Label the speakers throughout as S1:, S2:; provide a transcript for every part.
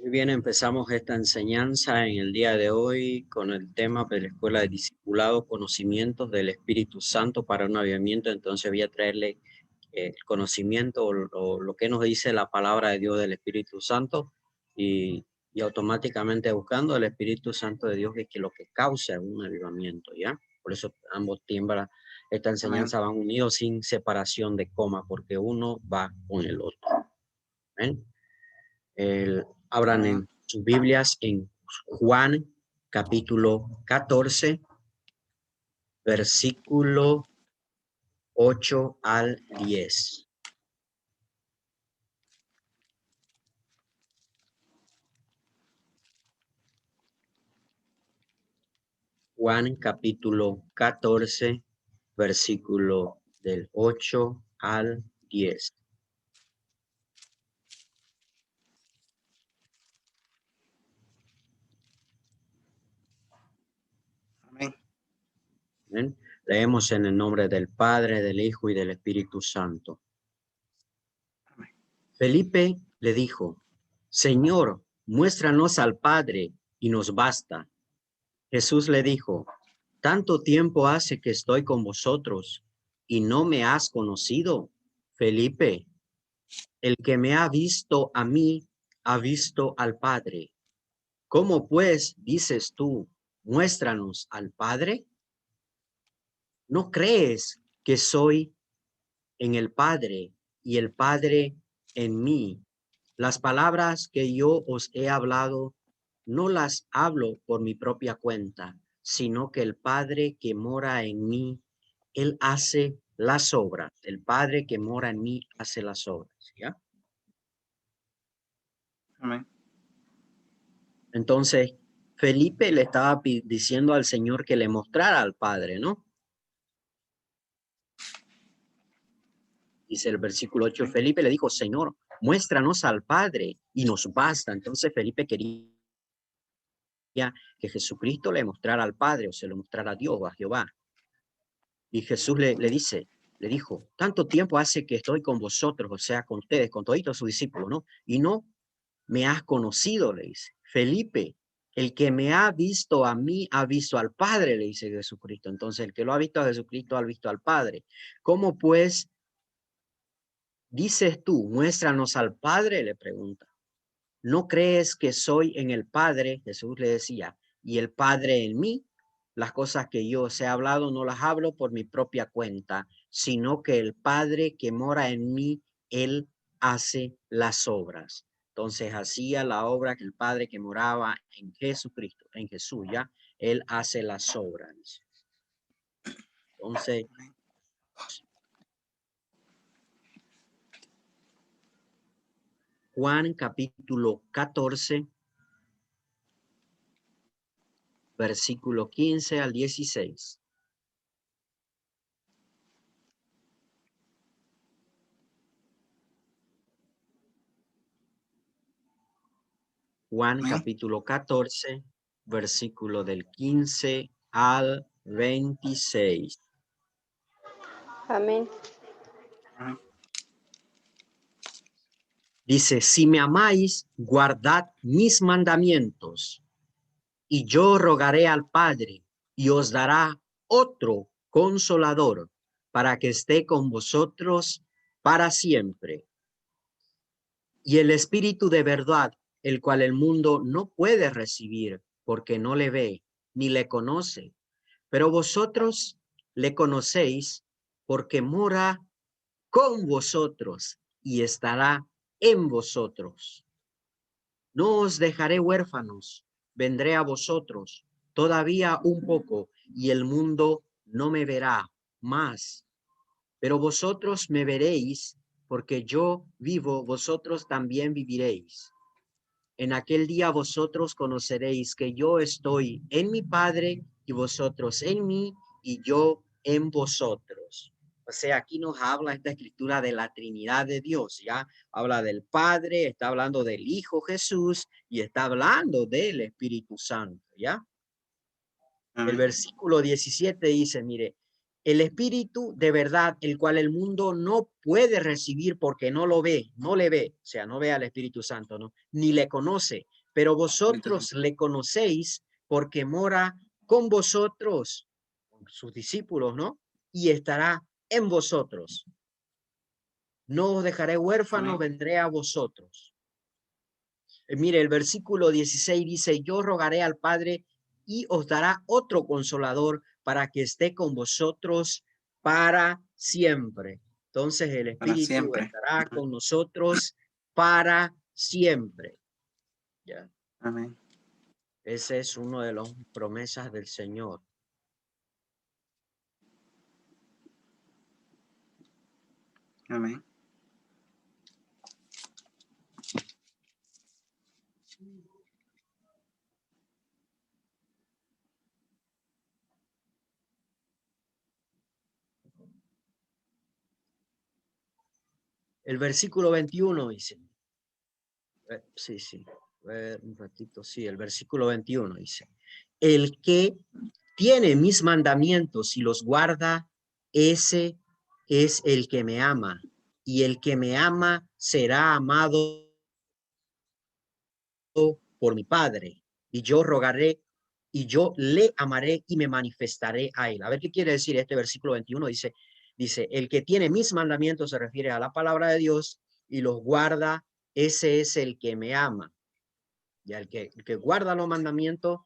S1: Muy bien, empezamos esta enseñanza en el día de hoy con el tema de la Escuela de Discipulado, conocimientos del Espíritu Santo para un avivamiento. Entonces voy a traerle el conocimiento o lo que nos dice la palabra de Dios del Espíritu Santo y automáticamente buscando el Espíritu Santo de Dios, que es lo que causa un avivamiento, ¿ya? Por eso ambos tiemblan. Esta
S2: Amén.
S1: enseñanza van unidos sin separación de coma, porque uno va con el otro. ¿Ven? Abran
S2: Amén.
S1: en sus Biblias en Juan capítulo 14, versículo 8 al 10. Juan capítulo 14, versículo del 8 al 10.
S2: Amén.
S1: ¿Ven? Leemos en el nombre del Padre, del Hijo y del Espíritu Santo.
S2: Amén.
S1: Felipe le dijo: Señor, muéstranos al Padre y nos basta. Jesús le dijo: Tanto tiempo hace que estoy con vosotros y no me has conocido, Felipe. El que me ha visto a mí, ha visto al Padre. ¿Cómo pues dices tú, muéstranos al Padre? ¿No crees que soy en el Padre y el Padre en mí? Las palabras que yo os he hablado, no las hablo por mi propia cuenta, sino que el Padre que mora en mí, Él hace las obras. El Padre que mora en mí hace las obras, ¿ya?
S2: Amén.
S1: Entonces, Felipe le estaba diciendo al Señor que le mostrara al Padre, ¿no? Dice el versículo 8, Felipe le dijo: Señor, muéstranos al Padre y nos basta. Entonces Felipe quería que Jesucristo le mostrara al Padre, o se lo mostrara a Dios o a Jehová. Y Jesús le dijo: tanto tiempo hace que estoy con vosotros, o sea, con ustedes, con todos sus discípulos, ¿no? Y no me has conocido, le dice. Felipe, el que me ha visto a mí, ha visto al Padre, le dice Jesucristo. Entonces, el que lo ha visto a Jesucristo, ha visto al Padre. ¿Cómo pues dices tú, muéstranos al Padre? Le pregunta. ¿No crees que soy en el Padre? Jesús le decía, y el Padre en mí. Las cosas que yo os he hablado no las hablo por mi propia cuenta, sino que el Padre que mora en mí, Él hace las obras. Entonces hacía la obra que el Padre que moraba en Jesucristo, en Jesús, ya, Él hace las obras. Entonces, Juan capítulo 14, versículo 15 al 16. Juan
S2: Amén.
S1: capítulo 14, versículo del 15 al 26.
S3: Amén.
S2: Amén.
S1: Dice: si me amáis, guardad mis mandamientos, y yo rogaré al Padre, y os dará otro consolador, para que esté con vosotros para siempre. Y el Espíritu de verdad, el cual el mundo no puede recibir, porque no le ve, ni le conoce. Pero vosotros le conocéis, porque mora con vosotros y estará en vosotros. No os dejaré huérfanos, vendré a vosotros. Todavía un poco, y el mundo no me verá más. Pero vosotros me veréis, porque yo vivo, vosotros también viviréis. En aquel día vosotros conoceréis que yo estoy en mi Padre, y vosotros en mí, y yo en vosotros. O sea, aquí nos habla esta escritura de la Trinidad de Dios, ¿ya? Habla del Padre, está hablando del Hijo Jesús y está hablando del Espíritu Santo, ¿ya? El
S2: Amén.
S1: versículo 17 dice, mire, El Espíritu de verdad, el cual el mundo no puede recibir porque no lo ve, no le ve, o sea, no ve al Espíritu Santo, ¿no? Ni le conoce, pero vosotros le conocéis porque mora con vosotros, con sus discípulos, ¿no? Y estará en vosotros. No os dejaré huérfanos,
S2: Amén.
S1: vendré a vosotros. Mire, el versículo 16 dice, yo rogaré al Padre y os dará otro consolador para que esté con vosotros para siempre. Entonces el
S2: Para
S1: Espíritu
S2: siempre.
S1: estará con nosotros para siempre. ¿Ya?
S2: Amén.
S1: Ese es uno de las promesas del Señor.
S2: Amén.
S1: El versículo 21 dice, sí, un ratito, sí, el versículo 21 dice, el que tiene mis mandamientos y los guarda, ese es el que me ama, y el que me ama será amado por mi Padre, y yo rogaré, y yo le amaré y me manifestaré a él. A ver qué quiere decir este versículo 21, dice, el que tiene mis mandamientos se refiere a la palabra de Dios y los guarda, ese es el que me ama. Ya el que guarda los mandamientos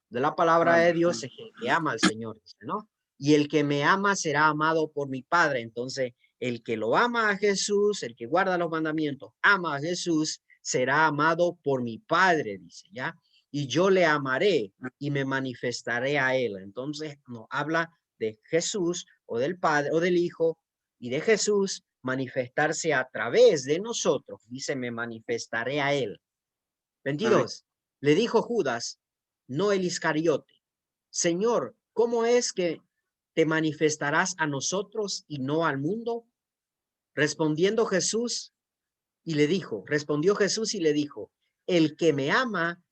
S1: de la palabra de Dios es el que ama al Señor, ¿no? Y el que me ama será amado por mi Padre. Entonces, el que lo ama a Jesús, el que guarda los mandamientos, ama a Jesús, será amado por mi Padre, dice, ¿ya? Y yo le amaré y me manifestaré a él. Entonces, nos habla de Jesús o del Padre o del Hijo y de Jesús manifestarse a través de nosotros. Dice, me manifestaré a él. 22. Le dijo Judas, no el Iscariote, Señor, ¿cómo es que te manifestarás a nosotros y no al mundo? Respondió Jesús y le dijo, el que me ama,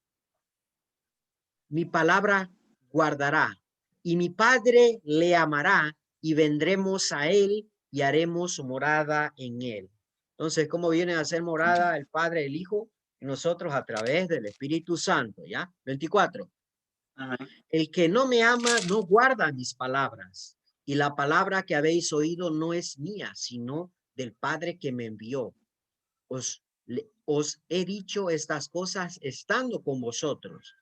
S1: mi palabra guardará, y mi Padre le amará, y vendremos a él y haremos morada en él. Entonces, ¿cómo viene a ser morada el Padre, el Hijo? Y nosotros a través del Espíritu Santo, ¿ya? 24.
S2: Amén.
S1: El que no me ama no guarda mis palabras, y la palabra que habéis oído no es mía, sino del Padre que me envió. Os he dicho estas cosas estando con vosotros,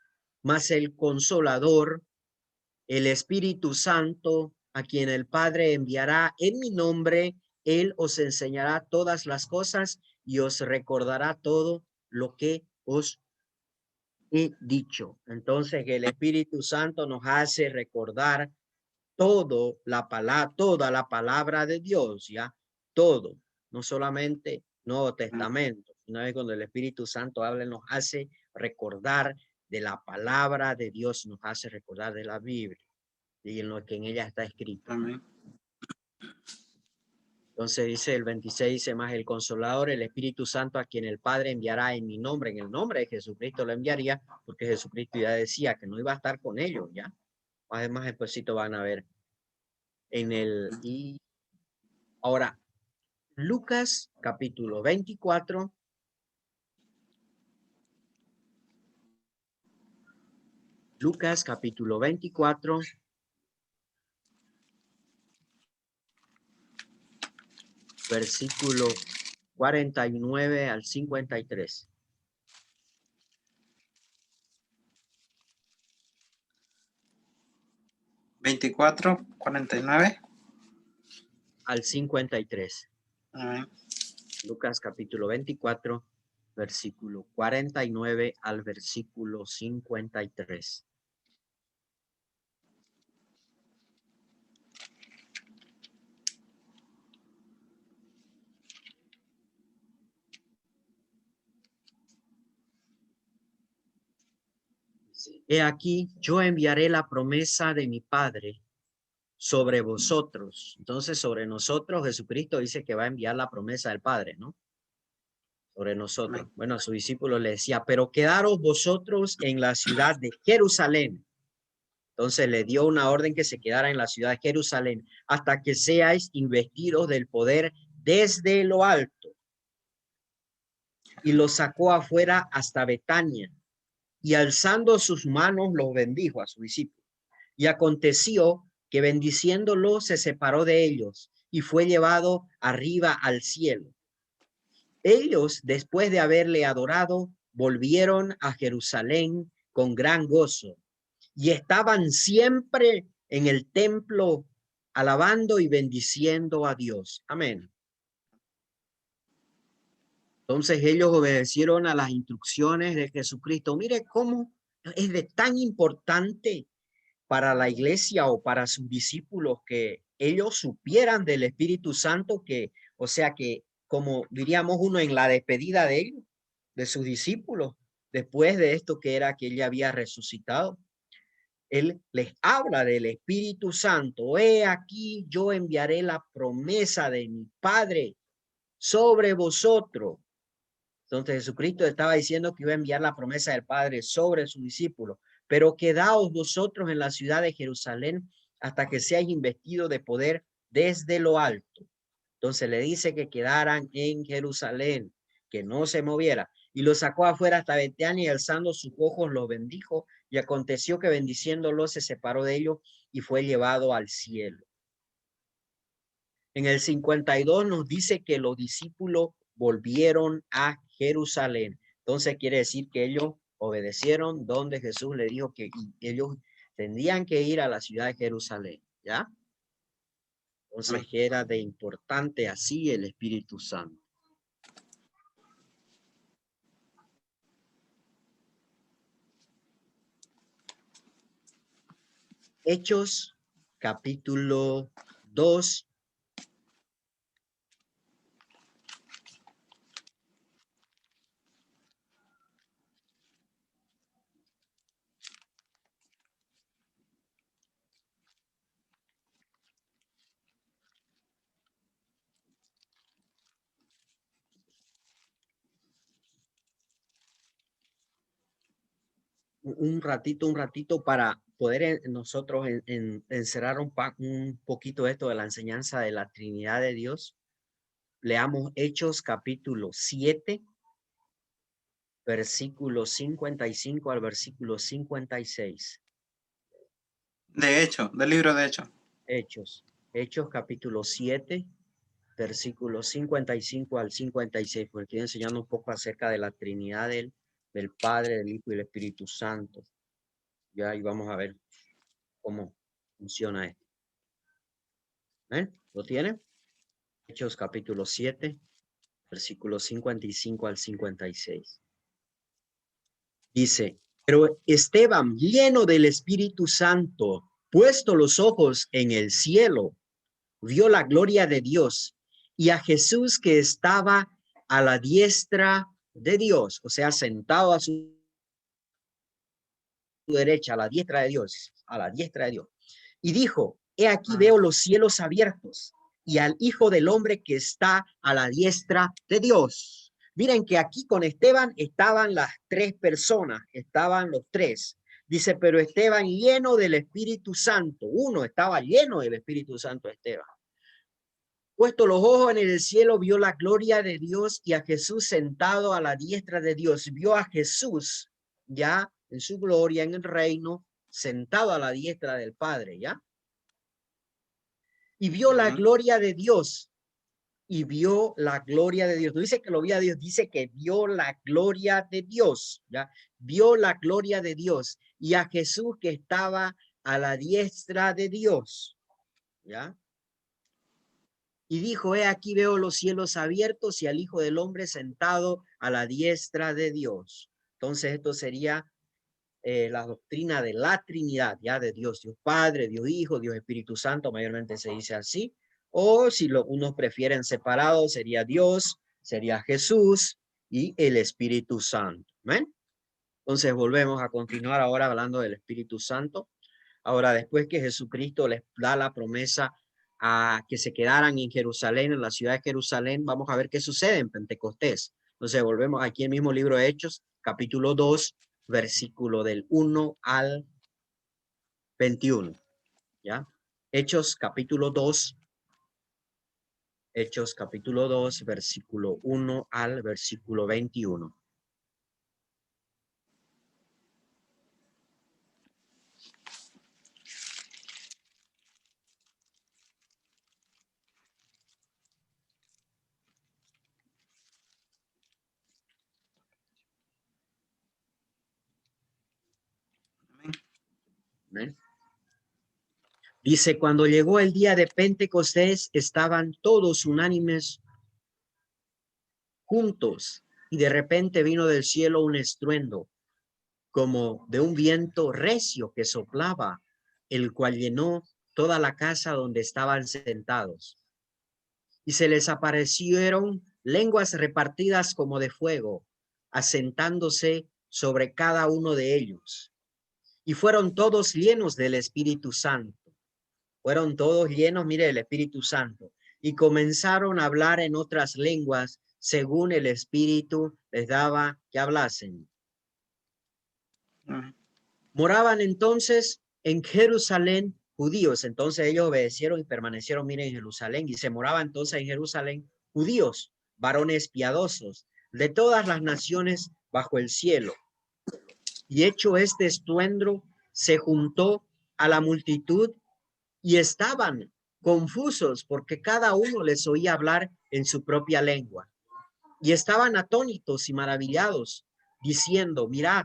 S1: mas el Consolador, el Espíritu Santo, a quien el Padre enviará en mi nombre, él os enseñará todas las cosas y os recordará todo lo que os he dicho. Entonces, el Espíritu Santo nos hace recordar toda la palabra de Dios, ya, todo, no solamente Nuevo Testamento, sino que cuando el Espíritu Santo habla, nos hace recordar de la palabra de Dios, nos hace recordar de la Biblia y en lo que en ella está escrito.
S2: Amén.
S1: Entonces dice el 26, dice más el Consolador, el Espíritu Santo, a quien el Padre enviará en mi nombre, en el nombre de Jesucristo lo enviaría, porque Jesucristo ya decía que no iba a estar con ellos, ya. Además, despuésito van a ver en el... Y ahora, Lucas capítulo 24. Lucas capítulo 24. Versículo 49 al 53.
S2: 24:49.
S1: Al 53.
S2: Amén.
S1: Lucas capítulo 24, versículo 49 al versículo 53. He aquí, yo enviaré la promesa de mi Padre sobre vosotros. Entonces, sobre nosotros, Jesucristo dice que va a enviar la promesa del Padre, ¿no? Sobre nosotros.
S2: Amén.
S1: Bueno, a sus discípulos le decía, pero quedaros vosotros en la ciudad de Jerusalén Entonces le dio una orden que se quedara en la ciudad de Jerusalén hasta que seáis investidos del poder desde lo alto. Y los sacó afuera hasta Betania, y alzando sus manos los bendijo a sus discípulos. Y aconteció que bendiciéndolo se separó de ellos y fue llevado arriba al cielo. Ellos, después de haberle adorado, volvieron a Jerusalén con gran gozo y estaban siempre en el templo alabando y bendiciendo a Dios. Amén. Entonces ellos obedecieron a las instrucciones de Jesucristo. Mire cómo es de tan importante para la iglesia o para sus discípulos que ellos supieran del Espíritu Santo, que, o sea que, como diríamos uno en la despedida de ellos, de sus discípulos, después de esto que era que él ya había resucitado, él les habla del Espíritu Santo. He aquí, yo enviaré la promesa de mi Padre sobre vosotros. Entonces Jesucristo estaba diciendo que iba a enviar la promesa del Padre sobre sus discípulos. Pero quedaos vosotros en la ciudad de Jerusalén hasta que seáis investidos de poder desde lo alto. Entonces le dice que quedaran en Jerusalén, que no se moviera. Y lo sacó afuera hasta Betania y alzando sus ojos los bendijo. Y aconteció que bendiciéndolo se separó de ellos y fue llevado al cielo. En el 52 nos dice que los discípulos volvieron a Jerusalén. Entonces quiere decir que ellos obedecieron donde Jesús le dijo que ellos tendrían que ir a la ciudad de Jerusalén, ¿ya? Entonces era de importante así el Espíritu Santo. Hechos, capítulo 2. Un ratito para poder nosotros encerrar un poquito esto de la enseñanza de la Trinidad de Dios. Leamos Hechos capítulo 7, versículo 55 al versículo 56.
S2: De hecho, del libro de Hechos.
S1: Hechos capítulo 7, versículo 55 al 56, porque estoy enseñando un poco acerca de la Trinidad del Padre, del Hijo y del Espíritu Santo. Ya ahí vamos a ver cómo funciona esto. ¿Lo tiene? Hechos capítulo 7, versículos 55 al 56. Dice, pero Esteban, lleno del Espíritu Santo, puesto los ojos en el cielo, vio la gloria de Dios y a Jesús que estaba a la diestra de Dios, o sea, sentado a su derecha, a la diestra de Dios, a la diestra de Dios. Y dijo, he aquí veo los cielos abiertos y al Hijo del Hombre que está a la diestra de Dios. Miren que aquí con Esteban estaban las tres personas, estaban los tres. Dice, pero Esteban lleno del Espíritu Santo. Uno estaba lleno del Espíritu Santo, Esteban. Puesto los ojos en el cielo, vio la gloria de Dios y a Jesús sentado a la diestra de Dios. Vio a Jesús ya en su gloria, en el reino, sentado a la diestra del Padre, ¿ya? Y vio la gloria de Dios. Y vio la gloria de Dios. No dice que lo vio a Dios, dice que vio la gloria de Dios, ¿ya? Vio la gloria de Dios y a Jesús que estaba a la diestra de Dios, ¿ya? Y dijo, he aquí veo los cielos abiertos y al Hijo del Hombre sentado a la diestra de Dios. Entonces esto sería la doctrina de la Trinidad, ya de Dios, Dios Padre, Dios Hijo, Dios Espíritu Santo, mayormente se dice así. O si unos prefieren separado, sería Dios, sería Jesús y el Espíritu Santo. ¿Ven? Entonces volvemos a continuar ahora hablando del Espíritu Santo. Ahora, después que Jesucristo les da la promesa a que se quedaran en Jerusalén, en la ciudad de Jerusalén, vamos a ver qué sucede en Pentecostés. Entonces volvemos aquí en el mismo libro de Hechos, capítulo 2, versículo del 1 al 21. ¿Ya? Hechos capítulo 2. Hechos capítulo 2, versículo 1 al versículo 21. ¿Ven? Dice, cuando llegó el día de Pentecostés, estaban todos unánimes juntos, y de repente vino del cielo un estruendo, como de un viento recio que soplaba, el cual llenó toda la casa donde estaban sentados. Y se les aparecieron lenguas repartidas como de fuego, asentándose sobre cada uno de ellos. Y fueron todos llenos del Espíritu Santo. Fueron todos llenos, mire, del Espíritu Santo. Y comenzaron a hablar en otras lenguas, según el Espíritu les daba que hablasen. Moraban entonces en Jerusalén judíos. Entonces ellos obedecieron y permanecieron, miren, en Jerusalén. Y se moraba entonces en Jerusalén judíos, varones piadosos, de todas las naciones bajo el cielo. Y hecho este estruendo, se juntó a la multitud y estaban confusos porque cada uno les oía hablar en su propia lengua. Y estaban atónitos y maravillados, diciendo, mirad,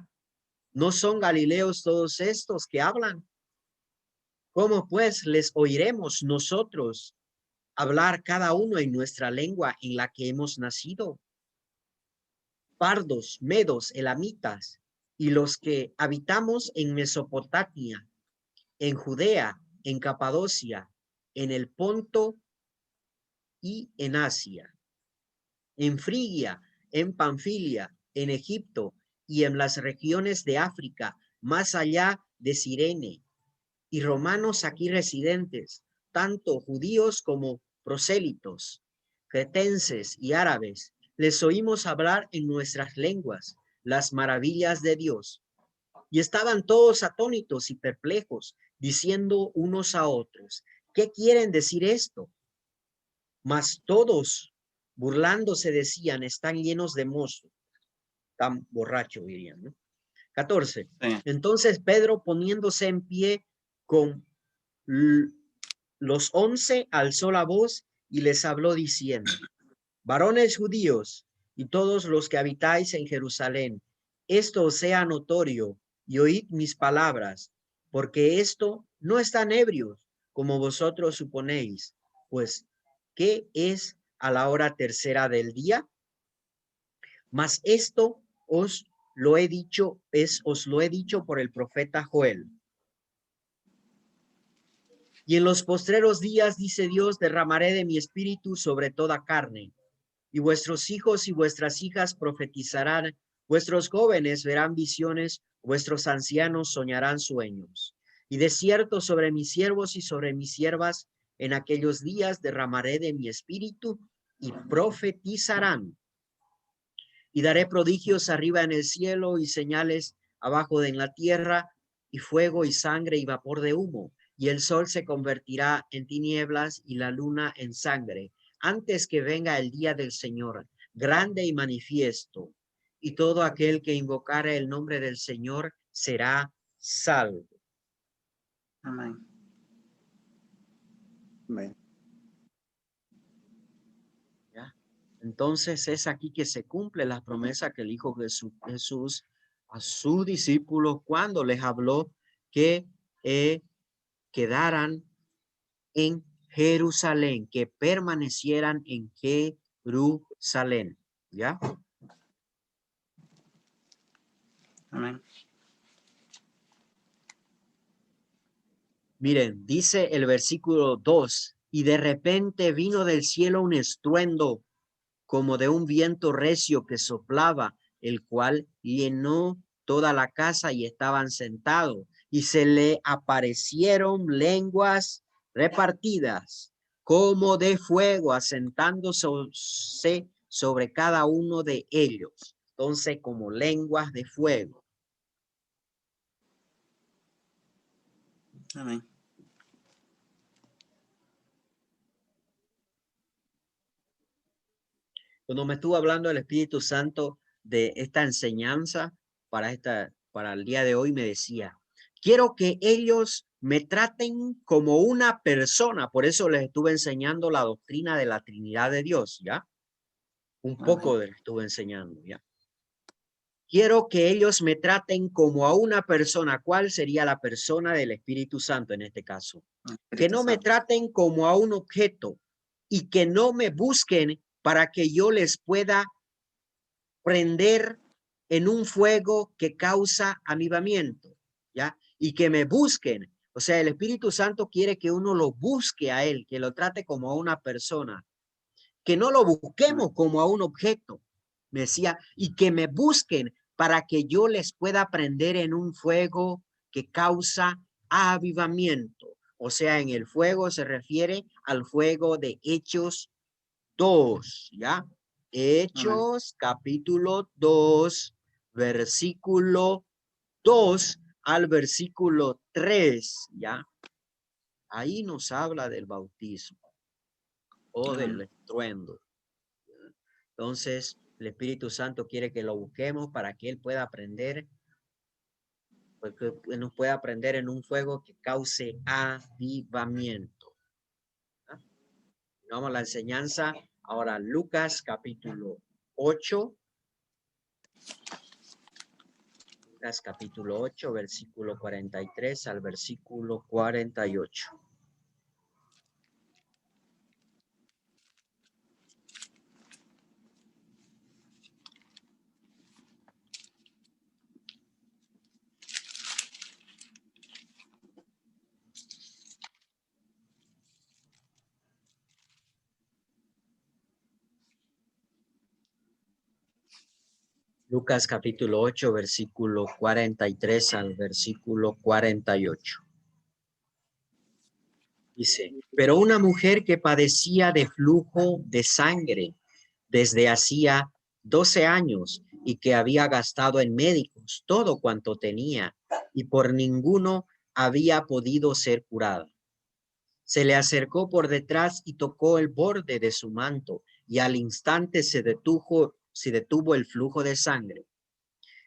S1: ¿no son galileos todos estos que hablan? ¿Cómo pues les oiremos nosotros hablar cada uno en nuestra lengua en la que hemos nacido? Pardos, medos, elamitas, y los que habitamos en Mesopotamia, en Judea, en Capadocia, en el Ponto y en Asia, en Frigia, en Panfilia, en Egipto y en las regiones de África, más allá de Cirene, y romanos aquí residentes, tanto judíos como prosélitos, cretenses y árabes, les oímos hablar en nuestras lenguas las maravillas de Dios. Y estaban todos atónitos y perplejos, diciendo unos a otros, ¿qué quieren decir esto? Mas todos, burlándose, decían, están llenos de mozo. Tan borracho, dirían, ¿no? 14.
S2: Sí.
S1: Entonces Pedro, poniéndose en pie con los 11, alzó la voz y les habló diciendo, varones judíos y todos los que habitáis en Jerusalén, esto os sea notorio y oíd mis palabras, porque esto no están ebrios, como vosotros suponéis, pues, ¿qué es a la hora tercera del día? Mas esto os lo he dicho por el profeta Joel. Y en los postreros días, dice Dios, derramaré de mi espíritu sobre toda carne, y vuestros hijos y vuestras hijas profetizarán, vuestros jóvenes verán visiones, vuestros ancianos soñarán sueños. Y de cierto sobre mis siervos y sobre mis siervas en aquellos días derramaré de mi espíritu y profetizarán. Y daré prodigios arriba en el cielo y señales abajo en la tierra, y fuego y sangre y vapor de humo, y el sol se convertirá en tinieblas y la luna en sangre, antes que venga el día del Señor, grande y manifiesto, y todo aquel que invocare el nombre del Señor será salvo.
S2: Amén.
S3: Amén.
S1: ¿Ya? Entonces es aquí que se cumple la promesa que el Hijo Jesús a sus discípulos cuando les habló que quedaran en Jerusalén, que permanecieran en Jerusalén. ¿Ya?
S2: Amén.
S1: Miren, dice el versículo 2, y de repente vino del cielo un estruendo como de un viento recio que soplaba, el cual llenó toda la casa y estaban sentados, y se le aparecieron lenguas repartidas como de fuego, asentándose sobre cada uno de ellos. Entonces, como lenguas de fuego.
S2: Amén.
S1: Cuando me estuvo hablando el Espíritu Santo de esta enseñanza para el día de hoy, me decía, quiero que ellos me traten como una persona. Por eso les estuve enseñando la doctrina de la Trinidad de Dios, ¿ya? Un poco les estuve enseñando, ¿ya? Quiero que ellos me traten como a una persona. ¿Cuál sería la persona del Espíritu Santo en este caso? Que no me traten como a un objeto y que no me busquen para que yo les pueda prender en un fuego que causa avivamiento, ¿ya? Y que me busquen. O sea, el Espíritu Santo quiere que uno lo busque a él, que lo trate como a una persona, que no lo busquemos como a un objeto, me decía, y que me busquen para que yo les pueda prender en un fuego que causa avivamiento. O sea, en el fuego se refiere al fuego de Hechos 2, ¿ya? Hechos capítulo 2, versículo 2 al versículo 3, ¿ya? Ahí nos habla del bautismo o del estruendo. Entonces, el Espíritu Santo quiere que lo busquemos para que Él pueda aprender, porque nos pueda aprender en un fuego que cause avivamiento. ¿Ah? Vamos a la enseñanza. Ahora, Lucas capítulo 8. Lucas capítulo 8, versículo 43 al versículo 48. Lucas capítulo 8, versículo 43 al versículo 48. Dice, pero una mujer que padecía de flujo de sangre desde hacía 12 años y que había gastado en médicos todo cuanto tenía y por ninguno había podido ser curada. Se le acercó por detrás y tocó el borde de su manto y al instante se detuvo el flujo de sangre.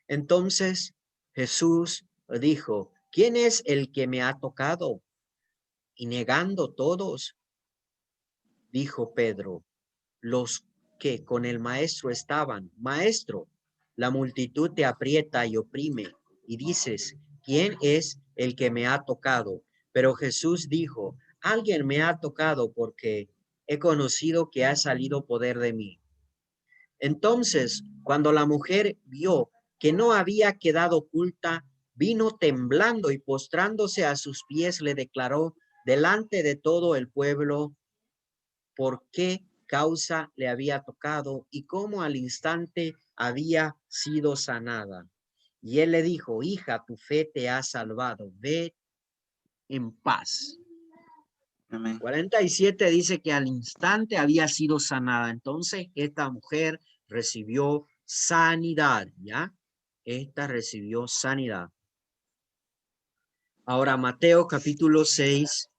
S1: Entonces Jesús dijo, ¿quién es el que me ha tocado? Y negando todos, dijo Pedro, los que con el maestro estaban, maestro, la multitud te aprieta y oprime, y dices, ¿quién es el que me ha tocado? Pero Jesús dijo, alguien me ha tocado porque he conocido que ha salido poder de mí. Entonces, cuando la mujer vio que no había quedado oculta, vino temblando y postrándose a sus pies le declaró delante de todo el pueblo por qué causa le había tocado y cómo al instante había sido sanada. Y él le dijo, hija, tu fe te ha salvado, ve en paz.
S2: Amén.
S1: 47 dice que al instante había sido sanada. Entonces esta mujer recibió sanidad, ¿ya? Esta recibió sanidad. Ahora Mateo capítulo 6.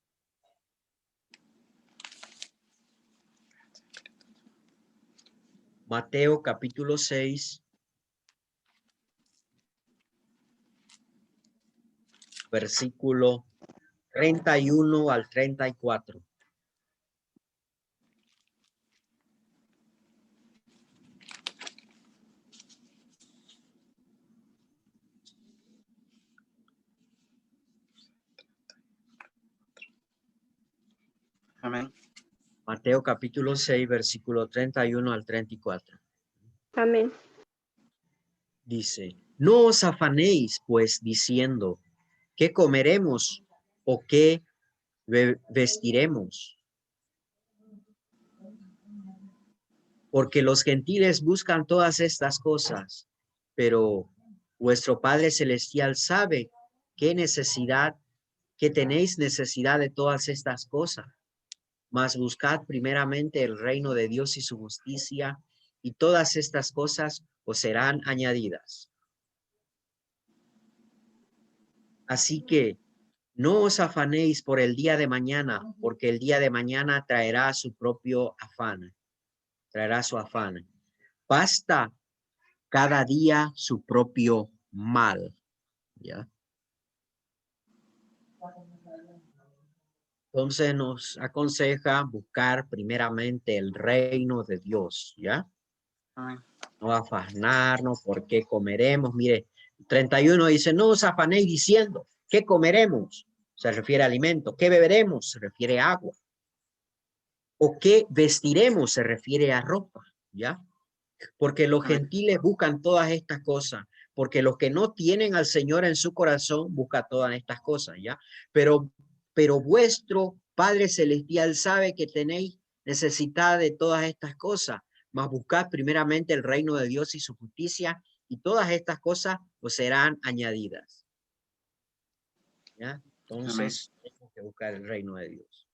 S1: Mateo capítulo 6. Versículo 31 al 34.
S2: Amén.
S1: Mateo capítulo 6, versículo 31 al 34.
S3: Amén.
S1: Dice, no os afanéis pues diciendo, ¿qué comeremos o qué vestiremos? Porque los gentiles buscan todas estas cosas, pero vuestro Padre Celestial sabe qué necesidad, que tenéis necesidad de todas estas cosas. Mas buscad primeramente el reino de Dios y su justicia, y todas estas cosas os serán añadidas. Así que No os afanéis por el día de mañana, porque el día de mañana traerá su propio afán, traerá su afán. Basta cada día su propio mal, ¿ya? Entonces nos aconseja buscar primeramente el reino de Dios, ¿ya?
S2: Amén.
S1: No afanarnos por qué comeremos. Mire, 31 dice, no os afanéis diciendo, ¿qué comeremos? Se refiere a alimento. ¿Qué beberemos? Se refiere a agua. ¿O qué vestiremos? Se refiere a ropa, ¿ya? Porque los
S2: Amén.
S1: gentiles buscan todas estas cosas, porque los que no tienen al Señor en su corazón buscan todas estas cosas, ¿ya? Pero vuestro Padre Celestial sabe que tenéis necesidad de todas estas cosas, mas buscad primeramente el reino de Dios y su justicia, y todas estas cosas os serán añadidas, ¿ya?
S2: Amén.
S1: Entonces, tenemos que buscar el reino de Dios.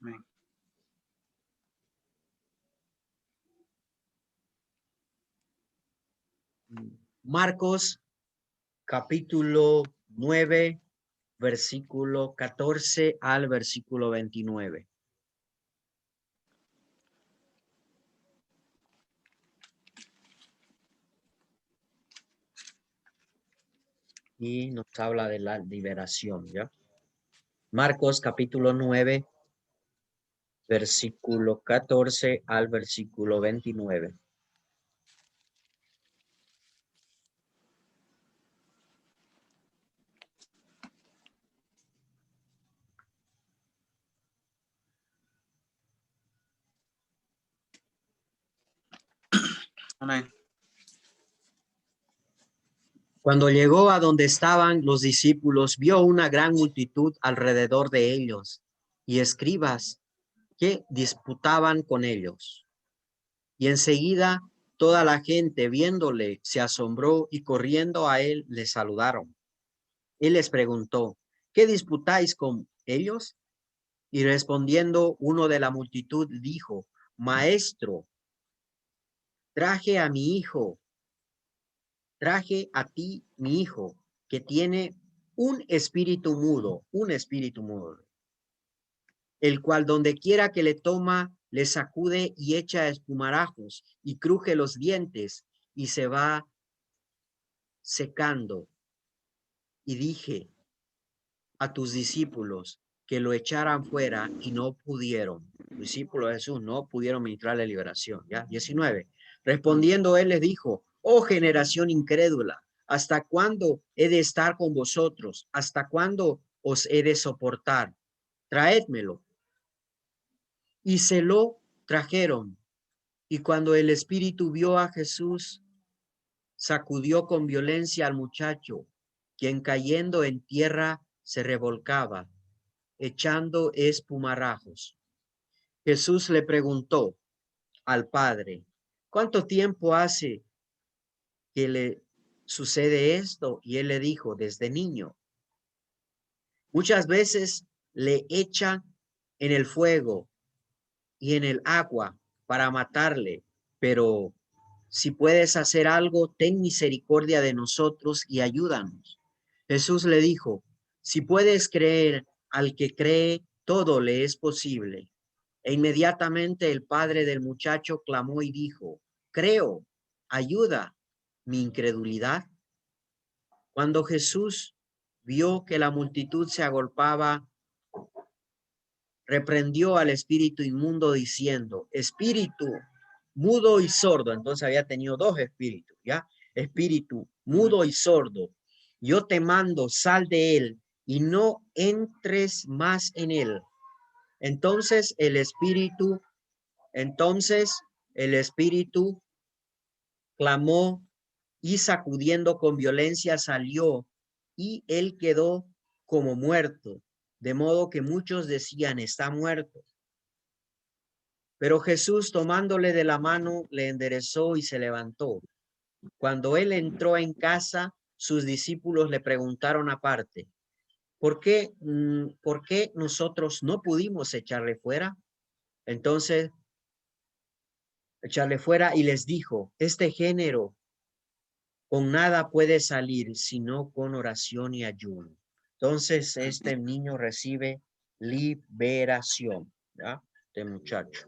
S2: Amén.
S1: Marcos capítulo 9, versículo 14 al versículo 29. Y nos habla de la liberación, ¿ya? Marcos capítulo 9, versículo 14 al versículo 29.
S2: Amén.
S1: Cuando llegó a donde estaban los discípulos, vio una gran multitud alrededor de ellos y escribas que disputaban con ellos. Y enseguida toda la gente viéndole se asombró y corriendo a él le saludaron. Él les preguntó, ¿qué disputáis con ellos? Y respondiendo uno de la multitud dijo, Maestro, traje a ti mi hijo, que tiene un espíritu mudo, el cual donde quiera que le toma, le sacude y echa espumarajos y cruje los dientes y se va secando. Y dije a tus discípulos que lo echaran fuera y no pudieron. Los discípulos de Jesús no pudieron ministrarle liberación. ¿Ya? 19. Respondiendo él les dijo, oh generación incrédula, ¿hasta cuándo he de estar con vosotros? ¿Hasta cuándo os he de soportar? Traédmelo. Y se lo trajeron. Y cuando el espíritu vio a Jesús, sacudió con violencia al muchacho, quien cayendo en tierra se revolcaba, echando espumarajos. Jesús le preguntó al padre, ¿cuánto tiempo hace que le sucede esto? Y él le dijo, desde niño. Muchas veces le echan en el fuego y en el agua para matarle, pero si puedes hacer algo, ten misericordia de nosotros y ayúdanos. Jesús le dijo, si puedes creer, al que cree, todo le es posible. E inmediatamente el padre del muchacho clamó y dijo, creo, ayuda mi incredulidad. Cuando Jesús vio que la multitud se agolpaba, reprendió al espíritu inmundo diciendo, espíritu mudo y sordo. Entonces había tenido dos espíritus, ¿ya? Espíritu
S2: Amén.
S1: mudo y sordo. Yo te mando, sal de él y no entres más en él. Entonces el espíritu clamó y sacudiendo con violencia salió y él quedó como muerto, de modo que muchos decían, está muerto. Pero Jesús tomándole de la mano le enderezó y se levantó. Cuando él entró en casa, sus discípulos le preguntaron aparte, ¿por qué nosotros no pudimos echarle fuera? Entonces echarle fuera, y les dijo, este género con nada puede salir, sino con oración y ayuno. Entonces, este niño recibe liberación, ¿ya? Este muchacho.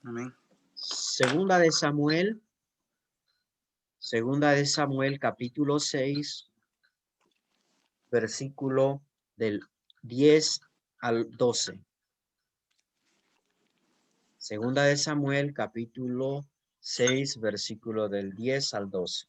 S2: Amén.
S1: Segunda de Samuel, capítulo 6, versículo del 10 al 12. Segunda de Samuel, capítulo 6, versículo del 10 al 12.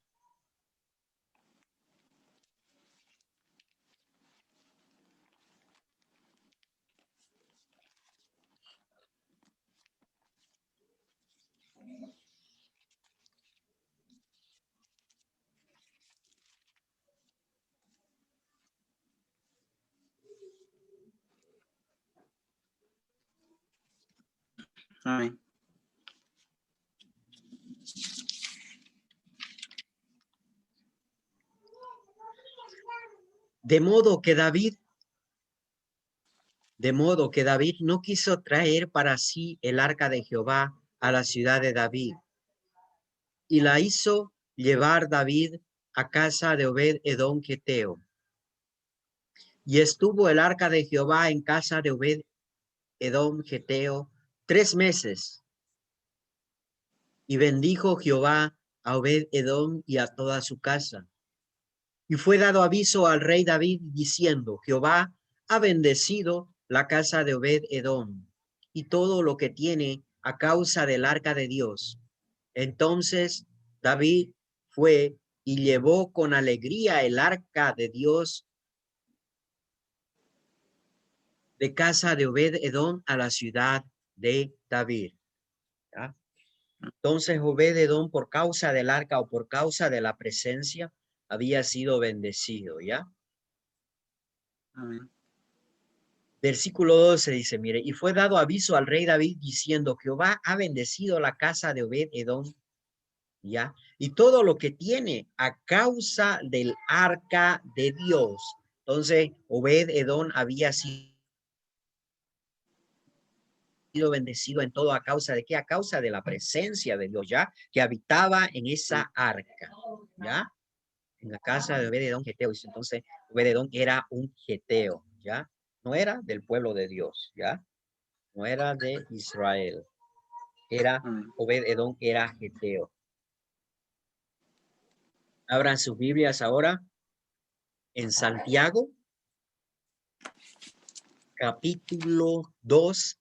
S2: Amén.
S1: De modo que David no quiso traer para sí el arca de Jehová a la ciudad de David, y la hizo llevar David a casa de Obed-edom geteo. Y estuvo el arca de Jehová en casa de Obed-edom geteo 3 meses. Y bendijo Jehová a Obed-edom y a toda su casa. Y fue dado aviso al rey David diciendo, Jehová ha bendecido la casa de Obed-edom y todo lo que tiene a causa del arca de Dios. Entonces David fue y llevó con alegría el arca de Dios de casa de Obed-edom a la ciudad de David. ¿Ya? Entonces Obed-edom, por causa del arca o por causa de la presencia, había sido bendecido, ¿ya?
S2: Amén.
S1: Versículo 12 dice, mire, y fue dado aviso al rey David diciendo, Jehová ha bendecido la casa de Obed-edom, ¿ya? Y todo lo que tiene a causa del arca de Dios. Entonces, Obed-edom había sido bendecido en todo a causa de qué? A causa de la presencia de Dios, ¿ya? Que habitaba en esa arca, ¿ya? En la casa de Obed-edom geteo. Entonces, Obed-edom era un geteo, ¿ya? No era del pueblo de Dios, ¿ya? No era de Israel. Era
S2: Amén.
S1: Obed-edom, era geteo. Abran sus Biblias ahora en Santiago, capítulo 2.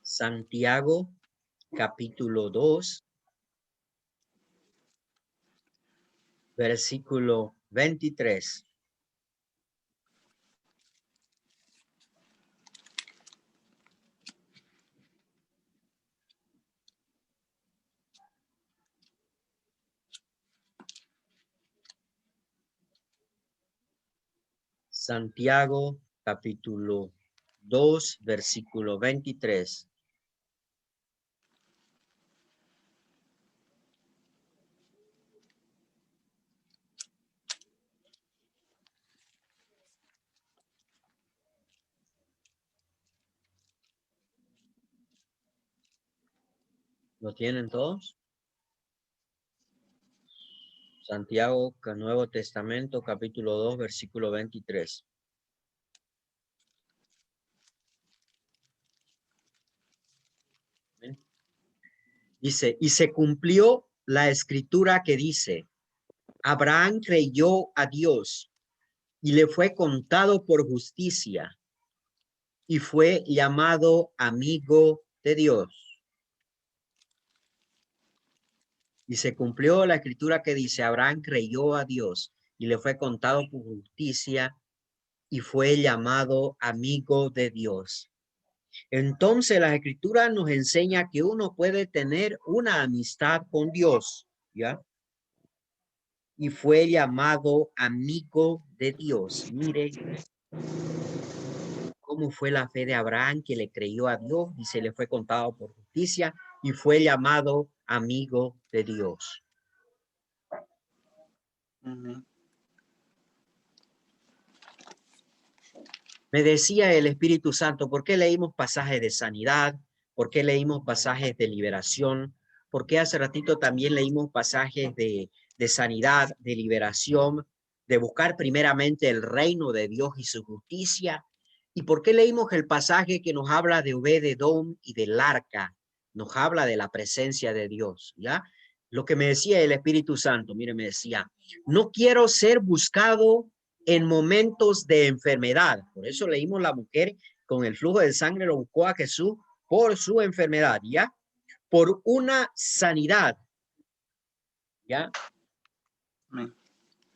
S1: Santiago, capítulo 2, versículo 23. Santiago, capítulo 2, versículo 23. ¿Lo tienen todos? Santiago, Nuevo Testamento, capítulo 2, versículo 23. Dice, y se cumplió la escritura que dice, Abraham creyó a Dios y le fue contado por justicia y fue llamado amigo de Dios. Y se cumplió la escritura que dice, Abraham creyó a Dios y le fue contado por justicia y fue llamado amigo de Dios. Entonces la escritura nos enseña que uno puede tener una amistad con Dios, ¿ya? Y fue llamado amigo de Dios. Mire cómo fue la fe de Abraham, que le creyó a Dios y se le fue contado por justicia y fue llamado amigo de Dios.
S2: Amén.
S1: Me decía el Espíritu Santo, ¿por qué leímos pasajes de sanidad? ¿Por qué leímos pasajes de liberación? ¿Por qué hace ratito también leímos pasajes de sanidad, de liberación, de buscar primeramente el reino de Dios y su justicia? ¿Y por qué leímos el pasaje que nos habla de Obed-Edom y del arca? Nos habla de la presencia de Dios, ¿ya? Lo que me decía el Espíritu Santo, mire, me decía, no quiero ser buscado en momentos de enfermedad. Por eso leímos la mujer con el flujo de sangre lo buscó a Jesús por su enfermedad, ¿ya? Por una sanidad, ¿ya?
S2: Amén.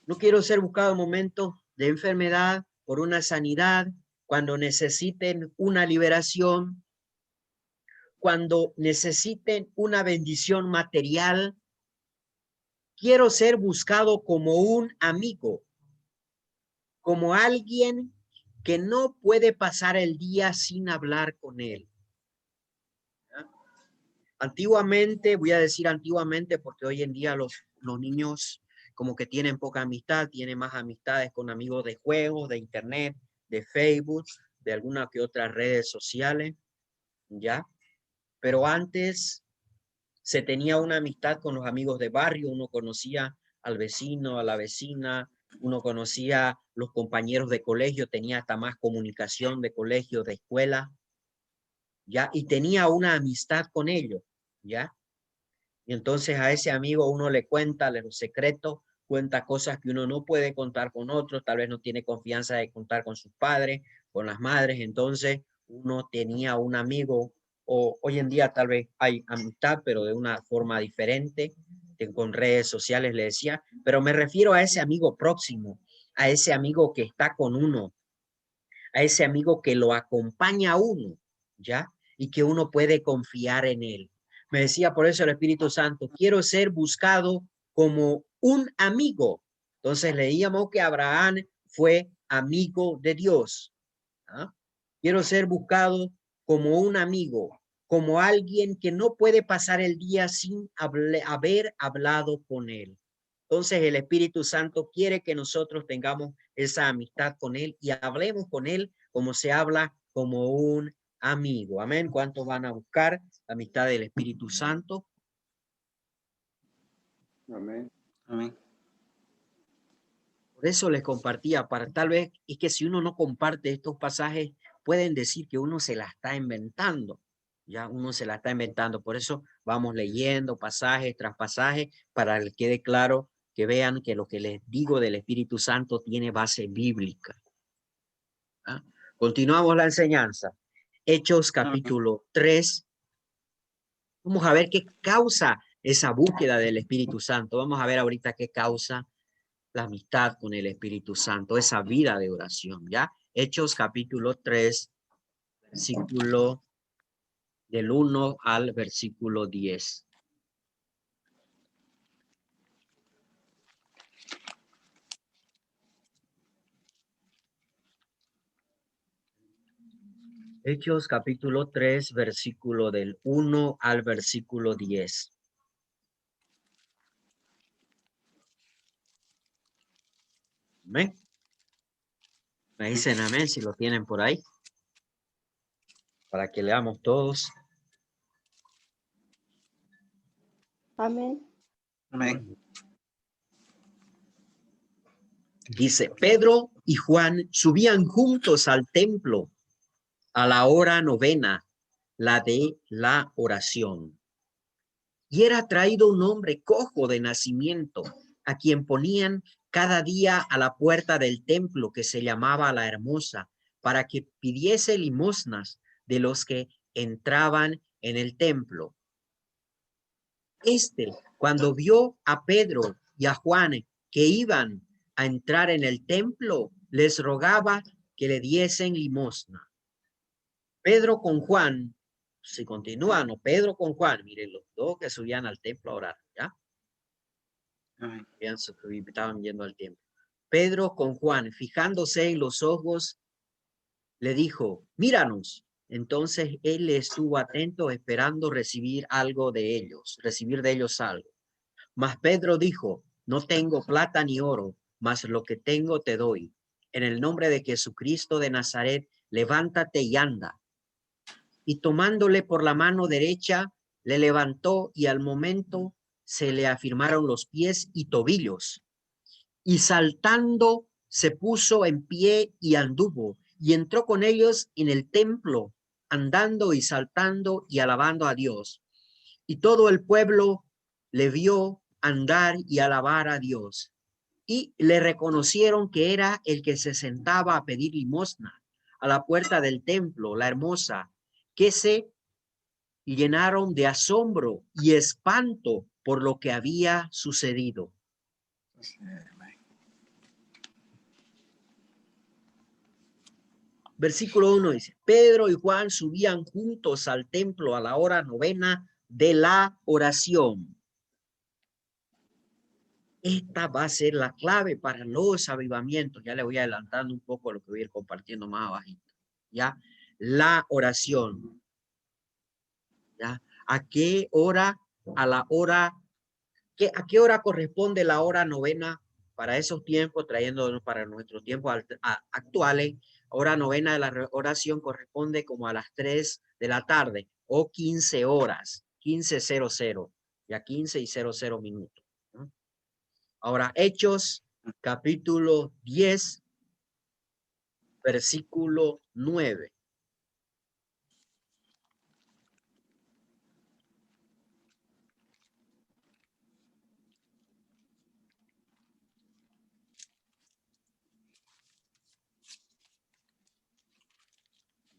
S1: No quiero ser buscado en momentos de enfermedad, por una sanidad, cuando necesiten una liberación, cuando necesiten una bendición material. Quiero ser buscado como un amigo, como alguien que no puede pasar el día sin hablar con él. Antiguamente, voy a decir antiguamente porque hoy en día los niños como que tienen poca amistad, tienen más amistades con amigos de juegos, de internet, de Facebook, de algunas que otras redes sociales, ¿ya? Pero antes se tenía una amistad con los amigos de barrio, uno conocía al vecino, a la vecina, uno conocía los compañeros de colegio, tenía hasta más comunicación de colegio, de escuela, ¿ya? Y tenía una amistad con ellos, ¿ya? Y entonces a ese amigo uno le cuenta los secretos, cuenta cosas que uno no puede contar con otros, tal vez no tiene confianza de contar con sus padres, con las madres, entonces uno tenía un amigo, o hoy en día tal vez hay amistad, pero de una forma diferente, con redes sociales le decía, pero me refiero a ese amigo próximo, a ese amigo que está con uno, a ese amigo que lo acompaña a uno, ¿ya? Y que uno puede confiar en él. Me decía por eso el Espíritu Santo, quiero ser buscado como un amigo. Entonces leíamos que Abraham fue amigo de Dios. ¿Ah? Quiero ser buscado como un amigo, como alguien que no puede pasar el día sin haber hablado con él. Entonces el Espíritu Santo quiere que nosotros tengamos esa amistad con él y hablemos con él como se habla como un amigo. Amén. ¿Cuántos van a buscar la amistad del Espíritu Santo?
S3: Amén.
S2: Amén.
S1: Por eso les compartía, para tal vez, es que si uno no comparte estos pasajes, pueden decir que uno se la está inventando. Ya uno se la está inventando. Por eso vamos leyendo pasaje tras pasaje para que quede claro, que vean que lo que les digo del Espíritu Santo tiene base bíblica. ¿Ah? Continuamos la enseñanza. Hechos capítulo 3. Vamos a ver qué causa esa búsqueda del Espíritu Santo. Vamos a ver ahorita qué causa la amistad con el Espíritu Santo, esa vida de oración, ¿ya? Hechos capítulo 3, versículo del 1 al versículo 10. Hechos capítulo 3, versículo del 1 al versículo 10. Amén. Me dicen amén si lo tienen por ahí, para que leamos todos.
S3: Amén.
S2: Amén.
S1: Dice, Pedro y Juan subían juntos al templo a la hora novena, la de la oración. Y era traído un hombre cojo de nacimiento, a quien ponían cada día a la puerta del templo que se llamaba La Hermosa, para que pidiese limosnas de los que entraban en el templo. Cuando vio a Pedro y a Juan que iban a entrar en el templo, les rogaba que le diesen limosna. Pedro con Juan, si continúan, o Pedro con Juan, miren, los dos que subían al templo a orar, ¿ya?
S2: Amén.
S1: Estaban yendo al templo. Pedro con Juan, fijándose en los ojos, le dijo, míranos. Entonces él estuvo atento esperando recibir de ellos algo. Mas Pedro dijo, no tengo plata ni oro, mas lo que tengo te doy. en el nombre de Jesucristo de Nazaret, levántate y anda. Y tomándole por la mano derecha, le levantó y al momento se le afirmaron los pies y tobillos. Y saltando se puso en pie y anduvo y entró con ellos en el templo, andando y saltando y alabando a Dios. Y todo el pueblo le vio andar y alabar a Dios. Y le reconocieron que era el que se sentaba a pedir limosna a la puerta del templo, la hermosa, que se llenaron de asombro y espanto por lo que había sucedido. Versículo 1 dice, Pedro y Juan subían juntos al templo a la hora 9 de la oración. Esta va a ser la clave para los avivamientos. Ya le voy adelantando un poco lo que voy a ir compartiendo más abajito. ¿Ya? La oración. ¿Ya? ¿A qué hora? A la hora. ¿A qué hora corresponde la hora 9 para esos tiempos, trayéndonos para nuestros tiempos actuales? Hora 9 de la oración corresponde como a las 3 de la tarde o 15 horas, 15:00, ya 15:00 minutos. ¿No? Ahora, Hechos, capítulo 10, versículo 9.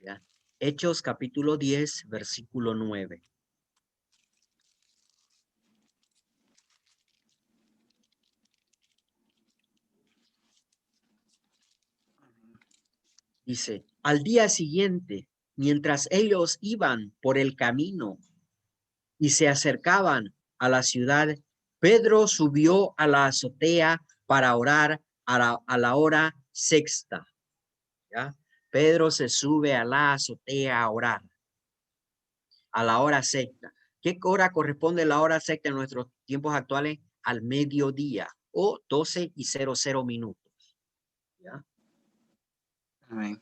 S1: ¿Ya? Hechos, capítulo 10, versículo 9. Dice, al día siguiente, mientras ellos iban por el camino y se acercaban a la ciudad, Pedro subió a la azotea para orar a la hora sexta. ¿Ya? Pedro se sube a la azotea a orar a la hora sexta. ¿Qué hora corresponde la hora sexta en nuestros tiempos actuales? Al mediodía o 12:00 minutos. ¿Ya?
S2: Amén.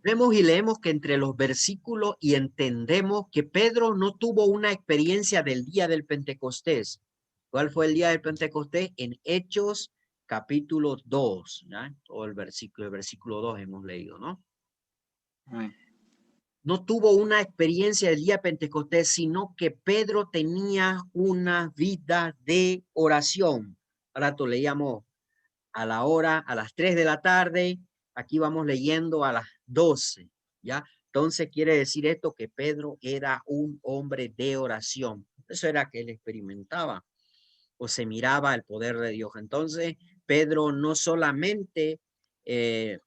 S1: Vemos y leemos que entre los versículos y entendemos que Pedro no tuvo una experiencia del día del Pentecostés. ¿Cuál fue el día del Pentecostés? En Hechos capítulo 2, ¿ya? Todo el versículo 2 hemos leído, ¿no?
S2: Amén.
S1: No tuvo una experiencia del día de Pentecostés, sino que Pedro tenía una vida de oración. Ahora leíamos a la hora, a las 3 de la tarde, aquí vamos leyendo a las 12, ¿ya? Entonces quiere decir esto que Pedro era un hombre de oración. Eso era que él experimentaba o se miraba el poder de Dios. Entonces Pedro no solamente se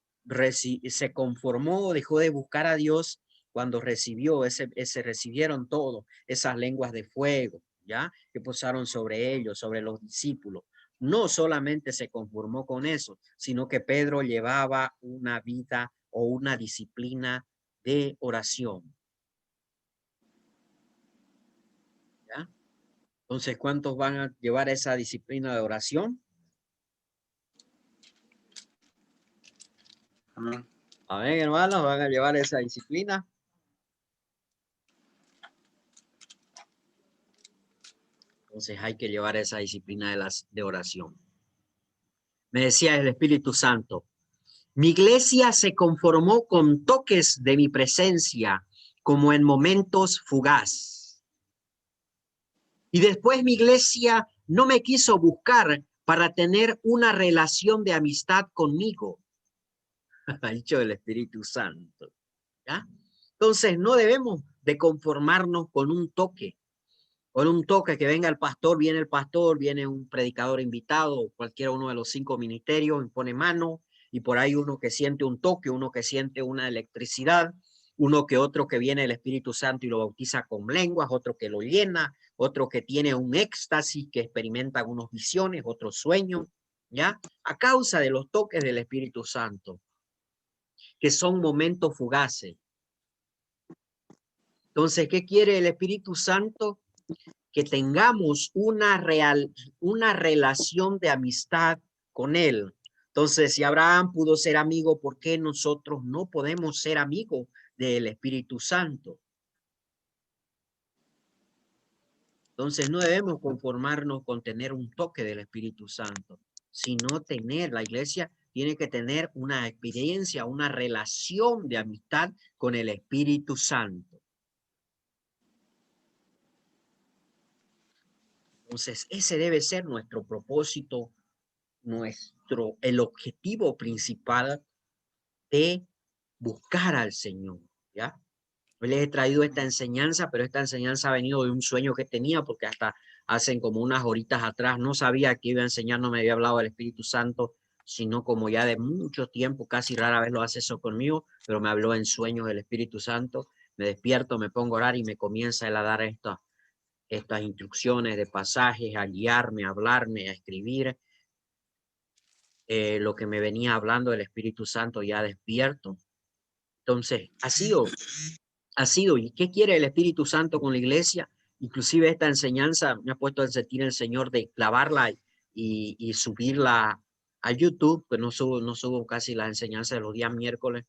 S1: conformó, dejó de buscar a Dios cuando recibieron todo, esas lenguas de fuego, ¿ya? Que posaron sobre ellos, sobre los discípulos. No solamente se conformó con eso, sino que Pedro llevaba una vida o una disciplina de oración. ¿Ya? Entonces, ¿cuántos van a llevar esa disciplina de oración?
S2: Amén.
S1: Amén, hermanos, van a llevar esa disciplina. Entonces hay que llevar esa disciplina de oración. Me decía el Espíritu Santo, mi iglesia se conformó con toques de mi presencia como en momentos fugaz. Y después mi iglesia no me quiso buscar para tener una relación de amistad conmigo. Ha dicho el Espíritu Santo. ¿Ya? Entonces no debemos de conformarnos con un toque. Con un toque que venga el pastor, viene un predicador invitado, cualquiera uno de los 5 ministerios, impone mano, y por ahí uno que siente un toque, uno que siente una electricidad, uno que otro que viene el Espíritu Santo y lo bautiza con lenguas, otro que lo llena, otro que tiene un éxtasis, que experimenta algunas visiones, otros sueños, ¿ya? A causa de los toques del Espíritu Santo, que son momentos fugaces. Entonces, ¿qué quiere el Espíritu Santo? que tengamos una relación de amistad con Él. Entonces, si Abraham pudo ser amigo, ¿por qué nosotros no podemos ser amigos del Espíritu Santo? Entonces, no debemos conformarnos con tener un toque del Espíritu Santo, sino la iglesia tiene que tener una experiencia, una relación de amistad con el Espíritu Santo. Entonces, ese debe ser nuestro propósito, el objetivo principal de buscar al Señor, ¿ya? Hoy les he traído esta enseñanza, pero esta enseñanza ha venido de un sueño que tenía, porque hasta hace como unas horitas atrás no sabía que iba a enseñar, no me había hablado del Espíritu Santo, sino como ya de mucho tiempo, casi rara vez lo hace eso conmigo, pero me habló en sueños del Espíritu Santo. Me despierto, me pongo a orar y me comienza él a dar estas instrucciones de pasajes, a guiarme, a hablarme, a escribir. Lo que me venía hablando del Espíritu Santo ya despierto. Entonces, ha sido, ¿y qué quiere el Espíritu Santo con la iglesia? Inclusive esta enseñanza me ha puesto a sentir el Señor de clavarla y subirla a YouTube, que no subo casi la enseñanza de los días miércoles,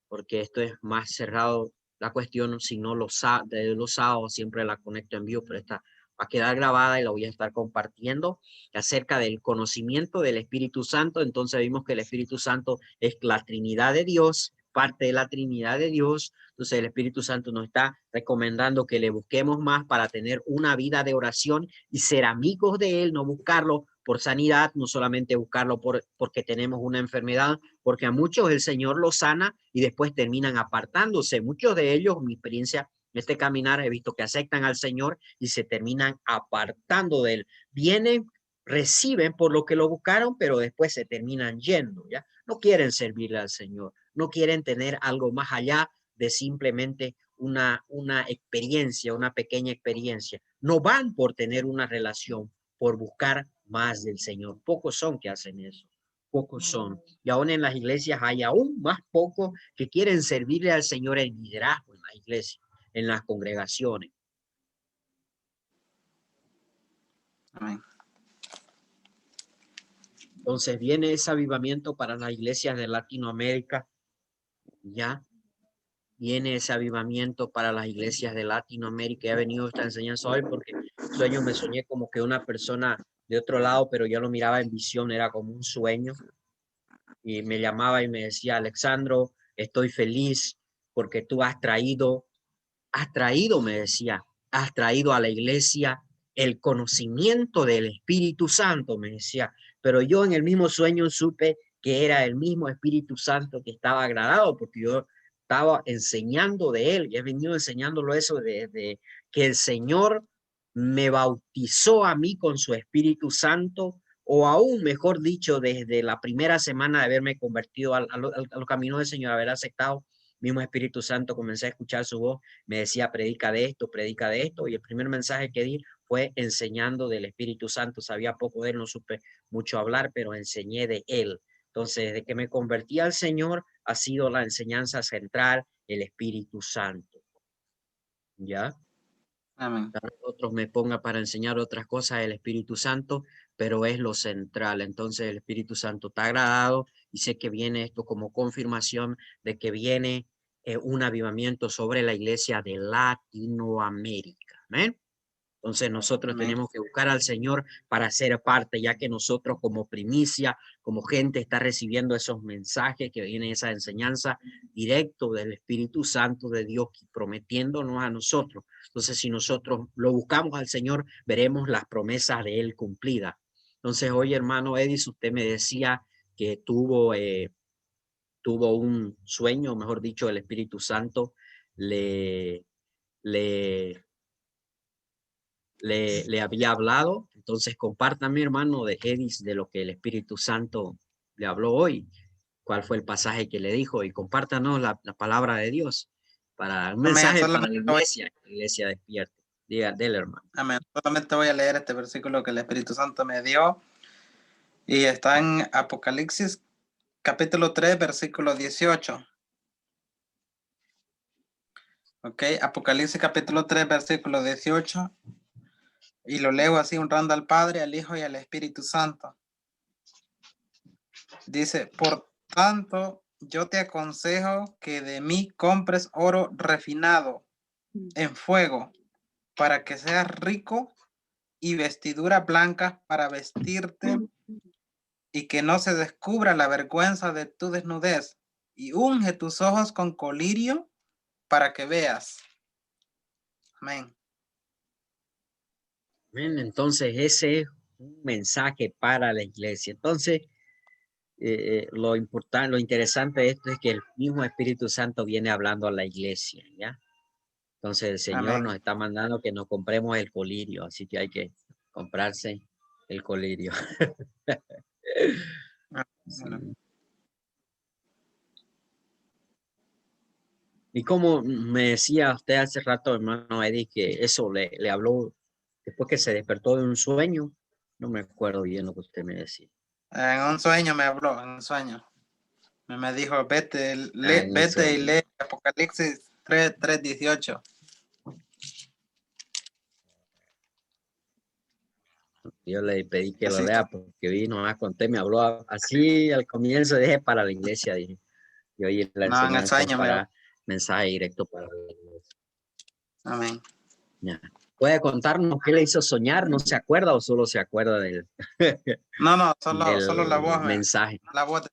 S1: porque esto es más cerrado la cuestión, si no los sábados siempre la conecto en vivo, pero esta va a quedar grabada y la voy a estar compartiendo acerca del conocimiento del Espíritu Santo. Entonces vimos que el Espíritu Santo es la Trinidad de Dios, parte de la Trinidad de Dios. Entonces el Espíritu Santo nos está recomendando que le busquemos más para tener una vida de oración y ser amigos de Él, no buscarlo por sanidad, no solamente buscarlo porque tenemos una enfermedad, porque a muchos el Señor los sana y después terminan apartándose. Muchos de ellos, mi experiencia en este caminar, he visto que aceptan al Señor y se terminan apartando de Él. Vienen, reciben por lo que lo buscaron, pero después se terminan yendo, ¿ya? No quieren servirle al Señor, no quieren tener algo más allá de simplemente una experiencia, una pequeña experiencia. No van por tener una relación, por buscar más del Señor. Pocos son que hacen eso. Pocos son. Y aún en las iglesias hay aún más pocos que quieren servirle al Señor en liderazgo en la iglesia, en las congregaciones.
S2: Amén.
S1: Entonces viene ese avivamiento para las iglesias de Latinoamérica, ¿ya? Viene ese avivamiento para las iglesias de Latinoamérica. He venido esta enseñanza hoy porque sueño me soñé como que una persona de otro lado, pero yo lo miraba en visión, era como un sueño. Y me llamaba y me decía, Alexandro, estoy feliz porque tú has traído, me decía, has traído a la iglesia el conocimiento del Espíritu Santo, me decía. Pero yo en el mismo sueño supe que era el mismo Espíritu Santo que estaba agradado, porque yo estaba enseñando de él y he venido enseñándolo eso desde que el Señor me bautizó a mí con su Espíritu Santo, o aún mejor dicho, desde la primera semana de haberme convertido a los caminos del Señor, haber aceptado mismo Espíritu Santo, comencé a escuchar su voz, me decía, predica de esto, y el primer mensaje que di fue enseñando del Espíritu Santo. Sabía poco de él, no supe mucho hablar, pero enseñé de él. Entonces, desde que me convertí al Señor, ha sido la enseñanza central, el Espíritu Santo. ¿Ya?
S2: Amén.
S1: Otros me ponga para enseñar otras cosas el Espíritu Santo, pero es lo central. Entonces el Espíritu Santo está agradado y sé que viene esto como confirmación de que viene un avivamiento sobre la iglesia de Latinoamérica. ¿Amén? Entonces nosotros
S2: Amén.
S1: tenemos que buscar al Señor para ser parte, ya que nosotros como primicia, como gente está recibiendo esos mensajes que viene esa enseñanza directo del Espíritu Santo de Dios prometiéndonos a nosotros. Entonces si nosotros lo buscamos al Señor, veremos las promesas de Él cumplidas. Entonces hoy, hermano Edis, usted me decía que tuvo un sueño, mejor dicho, el Espíritu Santo le había hablado. Entonces compártame, hermano, de Edis, de lo que el Espíritu Santo le habló hoy, cuál fue el pasaje que le dijo, y compártanos la palabra de Dios para un
S2: Amén.
S1: mensaje para la iglesia despierta. Diga, dele, hermano.
S2: Amén. Solamente voy a leer este versículo que el Espíritu Santo me dio y está en Apocalipsis capítulo 3, versículo 18. Ok, Apocalipsis capítulo 3, versículo 18. Y lo leo así honrando al Padre, al Hijo y al Espíritu Santo. Dice, por tanto, yo te aconsejo que de mí compres oro refinado en fuego para que seas rico y vestiduras blancas para vestirte y que no se descubra la vergüenza de tu desnudez, y unge tus ojos con colirio para que veas. Amén.
S1: Amén. Entonces, ese es un mensaje para la iglesia. Entonces, lo importante, lo interesante de esto es que el mismo Espíritu Santo viene hablando a la iglesia, ¿ya? Entonces, el Señor
S2: Amén.
S1: nos está mandando que nos compremos el colirio, así que hay que comprarse el colirio. Sí. Y como me decía usted hace rato, hermano Eddie, que eso le habló después que se despertó de un sueño. No me acuerdo bien lo que usted me decía.
S2: En un sueño me habló, en un sueño. Me dijo, vete,
S1: En un
S2: vete y
S1: sueño.
S2: lee Apocalipsis 3:18.
S1: Yo le pedí que lo
S2: Así.
S1: lea porque vino a conté, me habló así al comienzo, dije para la iglesia, dije. Y hoy la
S2: No, en el
S1: enseñanza es
S2: sueño me habló.
S1: para mensaje directo para la iglesia.
S2: Amén.
S1: Ya. ¿Puede contarnos qué le hizo soñar? ¿No se acuerda o solo se acuerda del,
S2: No, solo la voz,
S1: del mensaje?
S2: la voz,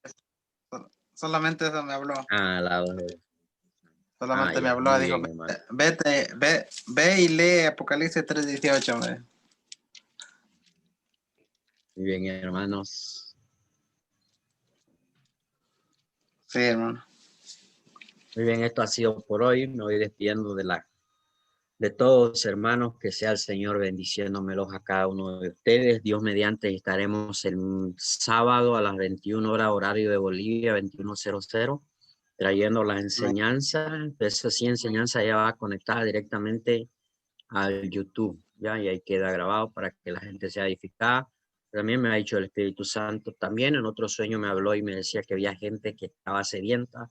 S2: solamente eso me habló.
S1: Ah, la voz de...
S2: Solamente me
S1: ya,
S2: habló,
S1: muy
S2: dijo,
S1: bien, hermano.
S2: ve y lee Apocalipsis 3:18.
S1: Muy bien, hermanos.
S2: Sí, hermano.
S1: Muy bien, esto ha sido por hoy. Me voy despidiendo de todos, hermanos. Que sea el Señor bendiciéndomelos a cada uno de ustedes. Dios mediante estaremos el sábado a las 21 horas, horario de Bolivia, 21:00, trayendo la enseñanza. Esa sí, enseñanza ya va conectada directamente al YouTube, ¿ya? Y ahí queda grabado para que la gente sea edificada. También me ha dicho el Espíritu Santo. También en otro sueño me habló y me decía que había gente que estaba sedienta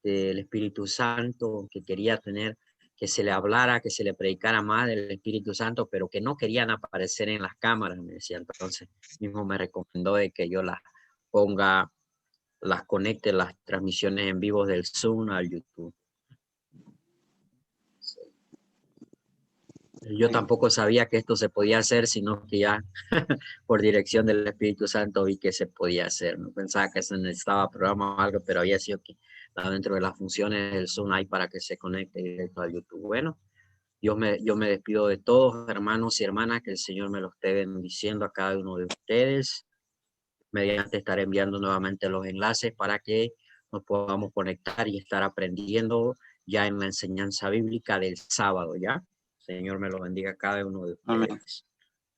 S1: del Espíritu Santo, que quería tener, que se le hablara, que se le predicara más del Espíritu Santo, pero que no querían aparecer en las cámaras, me decía. Entonces, mismo me recomendó de que yo las ponga, las conecte, las transmisiones en vivo del Zoom al YouTube. Yo tampoco sabía que esto se podía hacer, sino que ya por dirección del Espíritu Santo vi que se podía hacer. No pensaba que se necesitaba programa o algo, pero había sido que dentro de las funciones del Zoom hay para que se conecte directo al YouTube. Bueno, yo me despido de todos, hermanos y hermanas, que el Señor me lo esté bendiciendo a cada uno de ustedes. Mediante estar enviando nuevamente los enlaces para que nos podamos conectar y estar aprendiendo ya en la enseñanza bíblica del sábado, ¿ya? Señor me lo bendiga a cada uno de
S2: Amén.
S1: ustedes.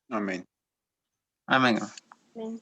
S3: Amén.
S2: Amén.
S3: Amén.